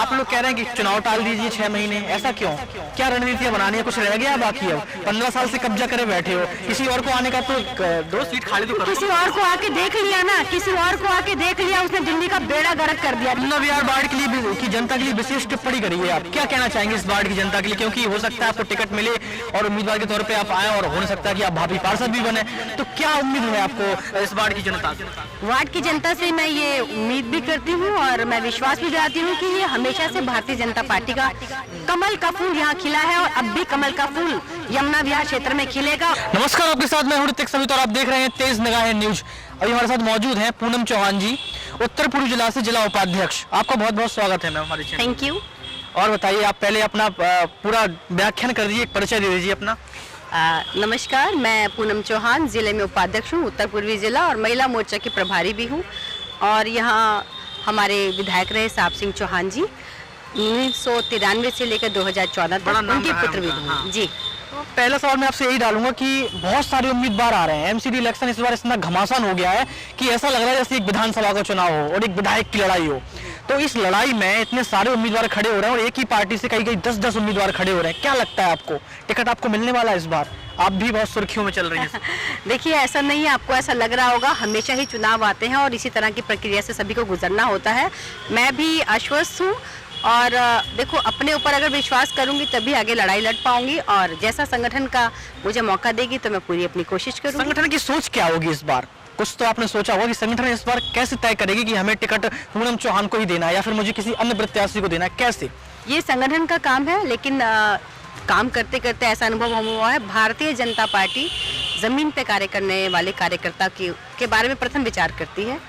आप लोग कह रहे हैं कि चुनाव टाल दीजिए 6 महीने, ऐसा क्यों? क्या रणनीतियां बनानी है? कुछ रह गया बाकी? अब 15 साल से कब्जा करे बैठे हो, किसी और को आने का तो 2 सीट खाली तो करो। किसी और को आके देख लिया ना, किसी और को आके देख लिया, उसने दिल्ली का बेड़ा गर्क कर दिया। यमुना विहार बाढ़ के लिए की जनता के लिए विशेष टिप्पणी करी है, आप क्या कहना चाहेंगे इस बाढ़ की जनता के लिए? क्योंकि हो सकता है आपको टिकट मिले और उम्मीदवार के तौर पे आप आए और हो सकता है कि आप भावी पार्षद भी बने, तो क्या उम्मीद है आपको इस बाढ़ की जनता से? वार्ड की जनता से मैं ये उम्मीद भी करती हूँ और मैं विश्वास भी दिलाती हूँ कि ये हमेशा से भारतीय जनता पार्टी का कमल का फूल यहाँ खिला है और अब भी कमल का फूल यमुना विहार क्षेत्र में खिलेगा। नमस्कार, आपके साथ मैं हूं ऋतिक सविता और आप देख रहे हैं तेज निगाहें न्यूज। अभी हमारे साथ मौजूद हैं पूनम चौहान जी, उत्तर पूर्व जिला से जिला उपाध्यक्ष। आपका बहुत बहुत स्वागत है मैम हमारे चैनल। Thank you. और बताइए, आप पहले अपना पूरा व्याख्यान कर दीजिए, एक परिचय दे दीजिए अपना। नमस्कार, मैं पूनम चौहान जिले में उपाध्यक्ष हूँ, उत्तर पूर्वी जिला, और महिला मोर्चा की प्रभारी भी हूँ। और यहाँ हमारे विधायक रहे साहब सिंह चौहान जी, 1993 से लेकर 2014 तक उनके पुत्र भी हूँ जी। तो पहला सवाल मैं आपसे यही डालूंगा कि बहुत सारे उम्मीदवार आ रहे हैं, एमसीडी इलेक्शन इस बार इतना घमासान हो गया है कि ऐसा लग रहा है जैसे एक विधानसभा का चुनाव हो और एक विधायक की लड़ाई हो। तो इस लड़ाई में इतने सारे उम्मीदवार खड़े हो रहे हैं और एक ही पार्टी से कई 10-10 उम्मीदवार खड़े हो रहे हैं, क्या लगता है आपको टिकट आपको मिलने वाला है इस बार? आप भी बहुत सुर्खियों में चल रही हैं। देखिए, ऐसा नहीं है, आपको ऐसा लग रहा होगा, हमेशा ही चुनाव आते हैं और इसी तरह की प्रक्रिया से सभी को गुजरना होता है। मैं भी आश्वस्त हूँ और देखो, अपने ऊपर अगर विश्वास करूंगी तभी आगे लड़ाई लड़ पाऊंगी और जैसा संगठन का मुझे मौका देगी तो मैं पूरी अपनी कोशिश करूंगी। संगठन की सोच क्या होगी इस बार? कुछ तो आपने सोचा होगा कि संगठन इस बार कैसे तय करेगी कि हमें टिकट पूनम चौहान को ही देना है या फिर मुझे किसी अन्य प्रत्याशी को देना है, कैसे? ये संगठन का काम है, लेकिन काम करते करते ऐसा अनुभव हुआ है, भारतीय जनता पार्टी जमीन पे कार्य करने वाले कार्यकर्ता के बारे में प्रथम विचार करती है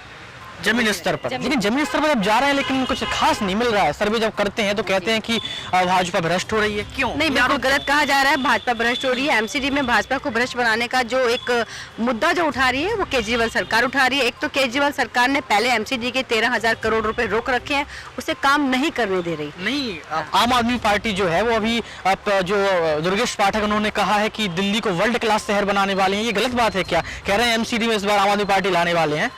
जमीन स्तर पर। लेकिन जमीन स्तर पर जब जा रहे हैं लेकिन कुछ खास नहीं मिल रहा है। सर्वे जब करते हैं तो कहते हैं कि भाजपा भ्रष्ट हो रही है, क्यों? नहीं, बिल्कुल गलत कहा जा रहा है, भाजपा भ्रष्ट हो रही है। एमसीडी में भाजपा को भ्रष्ट बनाने का जो एक मुद्दा जो उठा रही है वो केजरीवाल सरकार उठा रही है। एक तो केजरीवाल सरकार ने पहले एमसीडी के 13,000 करोड़ रुपए रोक रखे हैं, उसे काम नहीं करने दे रही। नहीं, आम आदमी पार्टी जो है वो अभी जो दुर्गेश पाठक उन्होंने कहा है कि दिल्ली को वर्ल्ड क्लास शहर बनाने वाले हैं, ये गलत बात है क्या? कह रहे हैं एमसीडी में इस बार आम आदमी पार्टी लाने वाले हैं।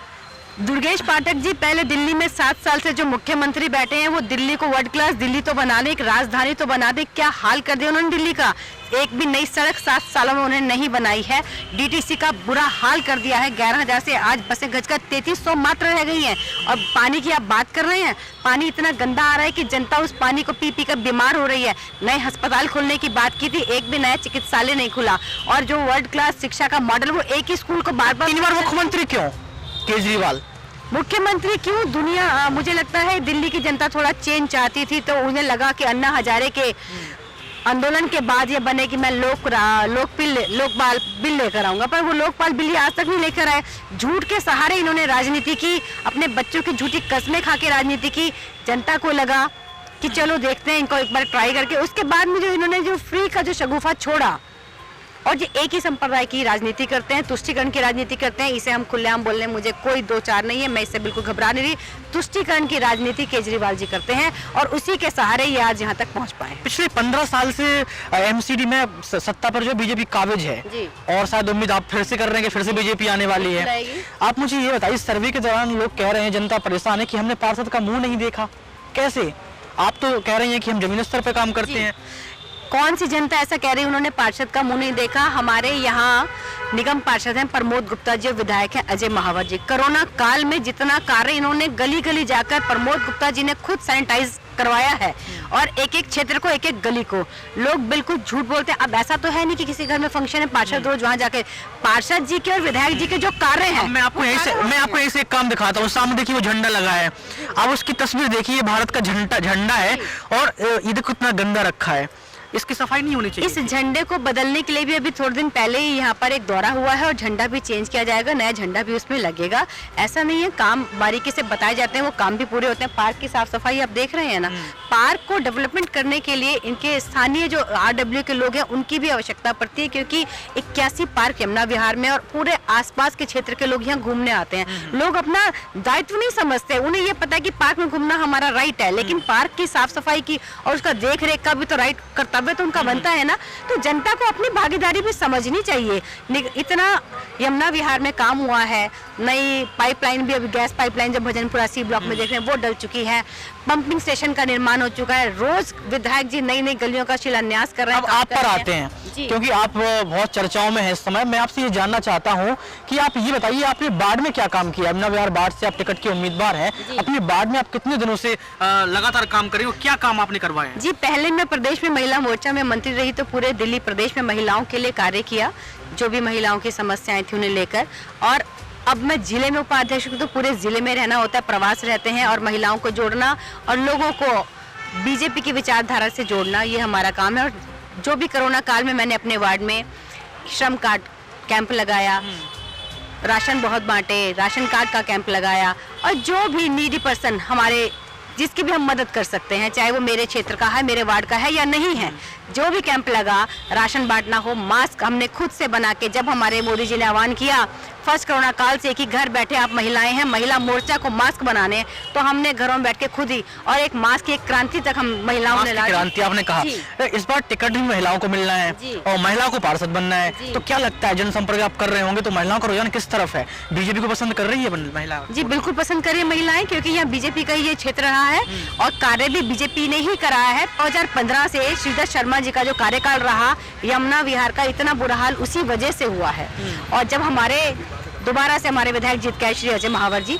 दुर्गेश पाठक जी पहले दिल्ली में 7 साल से जो मुख्यमंत्री बैठे हैं वो दिल्ली को वर्ल्ड क्लास दिल्ली तो बना दे, एक राजधानी तो बना दे, क्या हाल कर दिया उन्होंने दिल्ली का। एक भी नई सड़क 7 सालों में उन्होंने नहीं बनाई है। डीटीसी का बुरा हाल कर दिया है, 11,000 से आज बसें घटकर 3300 मात्र रह गई हैं। और पानी की आप बात कर रहे हैं, पानी इतना गंदा आ रहा है कि जनता उस पानी को पी पी कर बीमार हो रही है। नए अस्पताल खोलने की बात की थी, एक भी नया चिकित्सालय नहीं खुला। और जो वर्ल्ड क्लास शिक्षा का मॉडल, वो एक ही स्कूल को बार बार। मुख्यमंत्री क्यों केजरीवाल? मुख्यमंत्री क्यों? दुनिया, मुझे लगता है दिल्ली की जनता थोड़ा चेंज चाहती थी, तो उन्हें लगा कि अन्ना हजारे के आंदोलन के बाद ये बने कि मैं लोकपाल बिल लेकर आऊंगा, पर वो लोकपाल बिल आज तक नहीं लेकर आए। झूठ के सहारे इन्होंने राजनीति की, अपने बच्चों की झूठी कस्में खा के राजनीति की। जनता को लगा कि चलो देखते हैं इनको एक बार ट्राई करके। उसके बाद में जो इन्होंने जो फ्री का जो शगुफा छोड़ा और जो एक ही संप्रदाय की राजनीति करते हैं, तुष्टीकरण की राजनीति करते हैं, इसे हम खुलेआम बोलने मुझे कोई दो चार नहीं है, मैं इससे बिल्कुल घबरा नहीं रही। तुष्टीकरण की राजनीति केजरीवाल जी करते हैं और उसी के सहारे ये आज यहाँ तक पहुँच पाए। पिछले 15 साल से एमसीडी में सत्ता पर जो बीजेपी काबिज है जी। और शायद उम्मीद आप फिर से कर रहे हैं कि फिर से बीजेपी आने वाली है। आप मुझे ये बताइए, सर्वे के दौरान लोग कह रहे हैं, जनता परेशान है कि हमने पार्षद का मुंह नहीं देखा, कैसे? आप तो कह रही हैं कि हम जमीन स्तर पर काम करते हैं। कौन सी जनता ऐसा कह रही है उन्होंने पार्षद का मुंह नहीं देखा? हमारे यहाँ निगम पार्षद हैं प्रमोद गुप्ता जी, विधायक हैं अजय महावर जी। कोरोना काल में जितना कार्य इन्होंने गली गली जाकर प्रमोद गुप्ता जी ने खुद सैनिटाइज करवाया है और एक एक क्षेत्र को, एक एक गली को। लोग बिल्कुल झूठ बोलते हैं। अब ऐसा तो है नहीं कि किसी घर में फंक्शन है पार्षद रोज वहाँ जाके। पार्षद जी के और विधायक जी के जो कार्य हैं, मैं आपको यहीं से एक काम दिखाता हूँ। सामने देखिए वो झंडा लगा है, आप उसकी तस्वीर देखिए, भारत का झंडा है और ये देखो कितना गंदा रखा है, इसकी सफाई नहीं होनी चाहिए। इस झंडे को बदलने के लिए भी अभी थोड़े दिन पहले ही यहाँ पर एक दौरा हुआ है और झंडा भी चेंज किया जाएगा, नया झंडा भी उसमें लगेगा। ऐसा नहीं है, काम बारीकी से बताए जाते हैं, वो काम भी पूरे होते हैं। पार्क की साफ सफाई आप देख रहे हैं ना, पार्क को डेवलपमेंट करने के लिए इनके स्थानीय जो RW के लोग हैं उनकी भी आवश्यकता पड़ती है, क्योंकि 81 पार्क यमुना विहार में और पूरे आसपास के क्षेत्र के लोग यहाँ घूमने आते हैं। लोग अपना दायित्व नहीं समझते, उन्हें ये पता है कि पार्क में घूमना हमारा राइट है, लेकिन पार्क की साफ सफाई की और उसका देख रेख का भी तो राइट कर्तव्य तो उनका बनता है ना। तो जनता को अपनी भागीदारी भी समझनी चाहिए। इतना यमुना विहार में काम हुआ है, नई पाइपलाइन भी, अभी गैस पाइपलाइन जब भजनपुरा C ब्लॉक में देख रहे हैं वो डल चुकी है। पंपिंग स्टेशन का निर्माण हो चुका है। रोज विधायक जी नई नई गलियों का शिलान्यास कर रहे हैं। अब आप पर आते हैं क्योंकि आप बहुत चर्चाओं में हैं इस समय। मैं आपसे ये जानना चाहता हूँ कि आप ये बताइए, आपने बाढ़ में क्या काम किया? यमुना विहार बाढ़ से आप टिकट के उम्मीदवार हैं। अपनी बाढ़ में आप कितने दिनों से लगातार काम कर रही हो? क्या काम आपने करवाया? जी, पहले मैं प्रदेश में महिला मोर्चा में मंत्री रही तो पूरे दिल्ली प्रदेश में महिलाओं के लिए कार्य किया, जो भी महिलाओं की समस्याएं थी उन्हें लेकर। और अब मैं जिले में उपाध्यक्ष हूँ तो पूरे जिले में रहना होता है, प्रवास रहते हैं और महिलाओं को जोड़ना और लोगों को बीजेपी की विचारधारा से जोड़ना, ये हमारा काम है। और जो भी कोरोना काल में मैंने अपने वार्ड में श्रम कार्ड कैंप लगाया, राशन बहुत बांटे, राशन कार्ड का कैंप लगाया और जो भी नीडी पर्सन हमारे जिसकी भी हम मदद कर सकते हैं, चाहे वो मेरे क्षेत्र का है, मेरे वार्ड का है या नहीं है, जो भी कैंप लगा, राशन बांटना हो, मास्क हमने खुद से बना के, जब हमारे मोदी जी ने आह्वान किया फर्स्ट कोरोना काल से कि घर बैठे आप महिलाएं हैं, महिला मोर्चा को मास्क बनाने, तो हमने घरों में बैठ के खुद ही और एक मास्क की एक क्रांति तक हम महिलाओं ने ला दी। क्रांति आपने कहा। इस बार टिकट भी महिलाओं को मिलना है और महिलाओं को पार्षद बनना है, तो क्या लगता है जनसंपर्क आप कर रहे होंगे तो महिलाओं का रुझान किस तरफ है? बीजेपी को पसंद कर रही है महिला? जी बिल्कुल पसंद कर रही है महिलाएं, क्योंकि यहाँ बीजेपी का ये क्षेत्र रहा है और कार्य भी बीजेपी ने ही कराया है। 2015 से श्रीधर शर्मा जी का जो कार्यकाल रहा, यमुना विहार का इतना बुरा हाल उसी वजह से हुआ है। और जब हमारे दोबारा से हमारे विधायक जीत के आए श्री अजय महावर जी,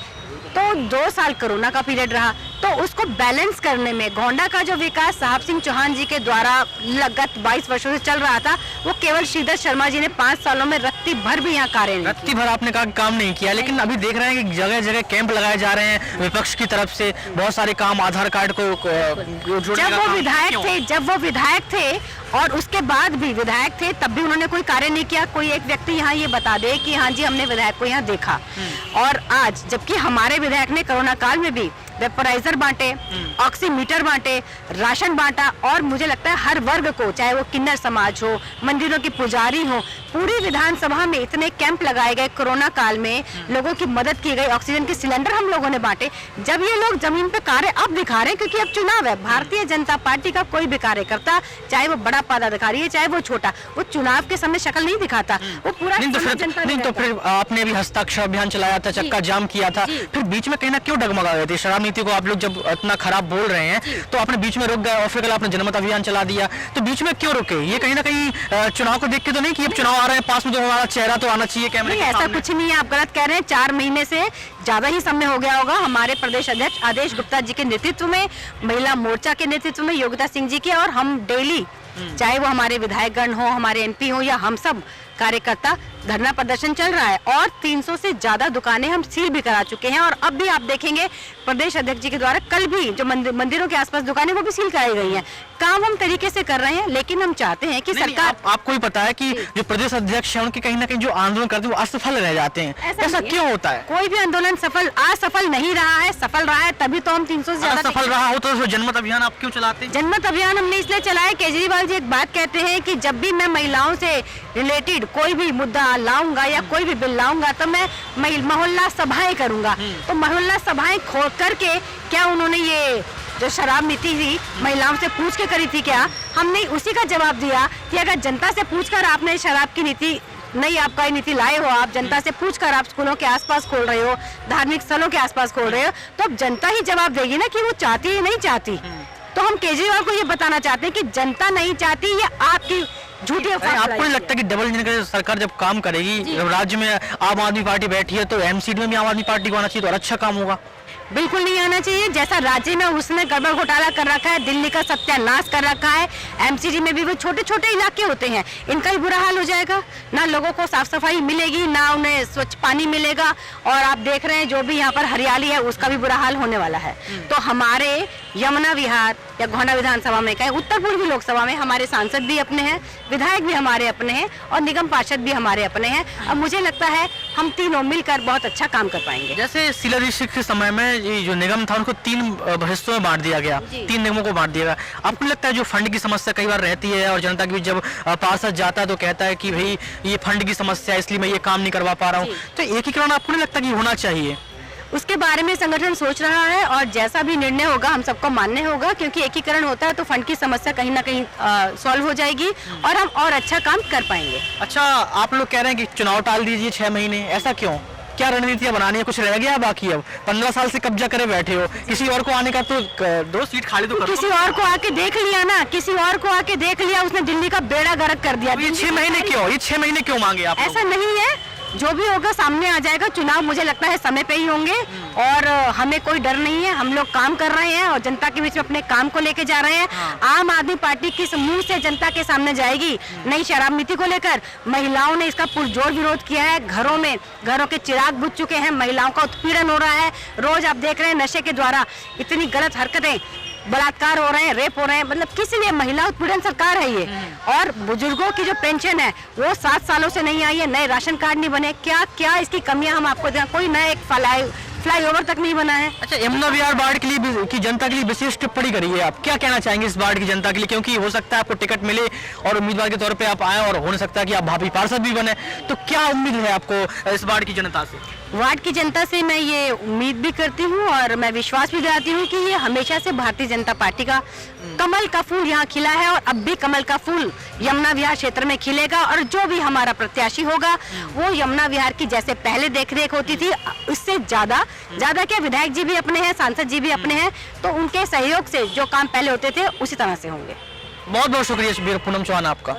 तो 2 साल कोरोना का पीरियड रहा, तो उसको बैलेंस करने में गोंडा का जो विकास साहब सिंह चौहान जी के द्वारा लगत 22 वर्षों से चल रहा था, वो केवल श्रीधर शर्मा जी ने 5 सालों में रत्ती भर भी यहाँ कार्य नहीं, रत्ती भर आपने कहा काम नहीं किया, लेकिन अभी देख रहे हैं कि जगह जगह कैंप लगाए जा रहे हैं विपक्ष की तरफ से, बहुत सारे काम आधार कार्ड को जब वो विधायक थे और उसके बाद भी विधायक थे तब भी उन्होंने कोई कार्य नहीं किया। कोई एक व्यक्ति यहाँ ये बता दे कि हाँ जी हमने विधायक को यहाँ देखा। और आज जबकि हमारे विधायक ने कोरोना काल में भी वेपराइजर बांटे, ऑक्सीमीटर बांटे, राशन बांटा और मुझे लगता है हर वर्ग को, चाहे वो किन्नर समाज हो, मंदिरों की पुजारी हो, पूरी विधानसभा में इतने कैंप लगाए गए कोरोना काल में, लोगों की मदद की गई, ऑक्सीजन के सिलेंडर हम लोगों ने बांटे। जब ये लोग जमीन पे कार्य अब दिखा रहे हैं, क्योंकि अब चुनाव है, भारतीय जनता पार्टी का कोई भी कार्यकर्ता, चाहे वो बड़ा पदाधिकारी है चाहे वो छोटा, वो चुनाव के समय शक्ल नहीं दिखाता, वो पूरा तो फिर आपने भी हस्ताक्षर अभियान चलाया था, चक्का जाम किया था, फिर बीच में कहीं ना क्यों डगमगा गए थे? शराब नीति को आप लोग जब इतना खराब बोल रहे हैं तो आपने बीच में रुक गए और फिर कल आपने जनमत अभियान चला दिया, तो बीच में क्यों रुके? ये कहीं ना कहीं चुनाव को देख के तो नहीं कि अब चुनाव आ रहे हैं पास में, तो हमारा चेहरा तो आना चाहिए कैमरे के सामने? ऐसा कुछ नहीं है, आप गलत कह रहे हैं। 4 महीने से ज्यादा ही समय हो गया होगा हमारे प्रदेश अध्यक्ष आदेश गुप्ता जी के नेतृत्व में, महिला मोर्चा के नेतृत्व में, योगिता सिंह जी के, और हम डेली, चाहे वो हमारे विधायकगण हो, हमारे एमपी हो या हम सब कार्यकर्ता, धरना प्रदर्शन चल रहा है और 300 से ज्यादा दुकानें हम सील भी करा चुके हैं। और अब भी आप देखेंगे प्रदेश अध्यक्ष जी के द्वारा कल भी जो मंदिरों के आसपास दुकानें वो भी सील कराई गई हैं। काम हम तरीके से कर रहे हैं, लेकिन हम चाहते हैं कि सरकार, आपको भी पता है कि जो प्रदेश अध्यक्ष है उनके कहीं ना कहीं जो आंदोलन करते हैं वो असफल रह जाते हैं। ऐसा क्यों होता है? कोई भी आंदोलन असफल नहीं रहा है, सफल रहा है तभी तो हम 300 से ज्यादा सफल रहा हो तो जनमत अभियान आप क्यों चलाते हैं? जनमत अभियान हमने इसलिए चलाया, केजरीवाल जी एक बात कहते हैं कि जब भी मैं महिलाओं से रिलेटेड कोई भी मुद्दा लाऊंगा या कोई भी बिल लाऊंगा तो मैं मोहल्ला सभाएं करूंगा। तो मोहल्ला सभाएं खोल करके क्या उन्होंने ये जो शराब नीति थी महिलाओं से पूछ के करी थी क्या? हमने उसी का जवाब दिया कि अगर जनता से पूछकर आपने शराब की नीति नहीं, आपका नीति लाए हो, आप जनता से पूछकर आप स्कूलों के आसपास खोल रहे हो, धार्मिक स्थलों के आसपास खोल रहे हो, तो अब जनता ही जवाब देगी ना कि वो चाहती है नहीं चाहती। तो हम केजरीवाल को ये बताना चाहते हैं कि जनता नहीं चाहती, ये आपकी झूठी अफवाह। आपको नहीं लगता कि डबल इंजन की सरकार जब काम करेगी, जब राज्य में आम आदमी पार्टी बैठी है तो एमसीडी में भी आम आदमी पार्टी को आना चाहिए तो और अच्छा काम होगा? बिल्कुल नहीं आना चाहिए। जैसा राज्य में उसने गड़बड़ घोटाला कर रखा है, दिल्ली का सत्यानाश कर रखा है, एमसीडी में भी वो छोटे छोटे इलाके होते हैं, इनका ही बुरा हाल हो जाएगा। ना लोगों को साफ सफाई मिलेगी, ना उन्हें स्वच्छ पानी मिलेगा, और आप देख रहे हैं जो भी यहाँ पर हरियाली है उसका भी बुरा हाल होने वाला है। तो हमारे यमुना विहार या गोंडा विधानसभा में कहें, उत्तर पूर्वी लोकसभा में हमारे सांसद भी अपने हैं, विधायक भी हमारे अपने हैं और निगम पार्षद भी हमारे अपने हैं। अब मुझे लगता है हम तीनों मिलकर बहुत अच्छा काम कर पाएंगे। जैसे शीला दीक्षित के समय में ये जो निगम था उनको 3 हिस्सों में बांट दिया गया, 3 निगमों को बांट दिया गया। आपको लगता है जो फंड की समस्या कई बार रहती है और जनता की जब पार्षद जाता है तो कहता है कि भाई ये फंड की समस्या है इसलिए मैं ये काम नहीं करवा पा रहा हूँ, तो एकीकरण आपको नहीं लगता कि होना चाहिए? उसके बारे में संगठन सोच रहा है और जैसा भी निर्णय होगा हम सबको मानने होगा, क्योंकि एकीकरण होता है तो फंड की समस्या कहीं ना कहीं सॉल्व हो जाएगी और हम और अच्छा काम कर पाएंगे। अच्छा, आप लोग कह रहे हैं कि चुनाव टाल दीजिए 6 महीने, ऐसा क्यों? क्या रणनीतियां बनानी है, कुछ रह गया बाकी? अब 15 साल से कब्जा करे बैठे हो, किसी और को आने का तो 2 सीट खाली तो करो। किसी और को आके देख लिया ना, किसी और को आके देख लिया, उसने दिल्ली का बेड़ा गर्क कर दिया। ये 6 महीने क्यों, ये 6 महीने क्यों मांगे आप? ऐसा नहीं है, जो भी होगा सामने आ जाएगा। चुनाव मुझे लगता है समय पे ही होंगे और हमें कोई डर नहीं है। हम लोग काम कर रहे हैं और जनता के बीच में अपने काम को लेके जा रहे हैं। आम आदमी पार्टी किस मुंह से जनता के सामने जाएगी? नई शराब नीति को लेकर महिलाओं ने इसका पुरजोर विरोध किया है। घरों के चिराग बुझ चुके हैं, महिलाओं का उत्पीड़न हो रहा है। रोज आप देख रहे हैं नशे के द्वारा इतनी गलत हरकतें, बलात्कार हो रहे हैं, रेप हो रहे हैं। मतलब किस लिए? महिला उत्पीड़न सरकार है ये। और बुजुर्गों की जो पेंशन है वो 7 सालों से नहीं आई है, नए राशन कार्ड नहीं बने। क्या क्या इसकी कमियां हम आपको दें? कोई नया एक फ्लाईओवर तक नहीं बना है। अच्छा, यमुना विहार बाढ़ के लिए की जनता के लिए विशेष टिप्पणी करी है, आप क्या कहना चाहेंगे इस बाढ़ की जनता के लिए? क्योंकि हो सकता है आपको टिकट मिले और उम्मीदवार के तौर पे आप आए और हो सकता है कि आप भावी पार्षद भी बने, तो क्या उम्मीद है आपको इस बाढ़ की जनता से? वार्ड की जनता से मैं ये उम्मीद भी करती हूँ और मैं विश्वास भी दिलाती हूँ कि ये हमेशा से भारतीय जनता पार्टी का कमल का फूल यहाँ खिला है और अब भी कमल का फूल यमुना विहार क्षेत्र में खिलेगा। और जो भी हमारा प्रत्याशी होगा वो यमुना विहार की जैसे पहले देखरेख होती थी उससे ज्यादा क्या, विधायक जी भी अपने हैं, सांसद जी भी अपने हैं, तो उनके सहयोग से जो काम पहले होते थे उसी तरह से होंगे। बहुत बहुत शुक्रिया पूनम चौहान आपका।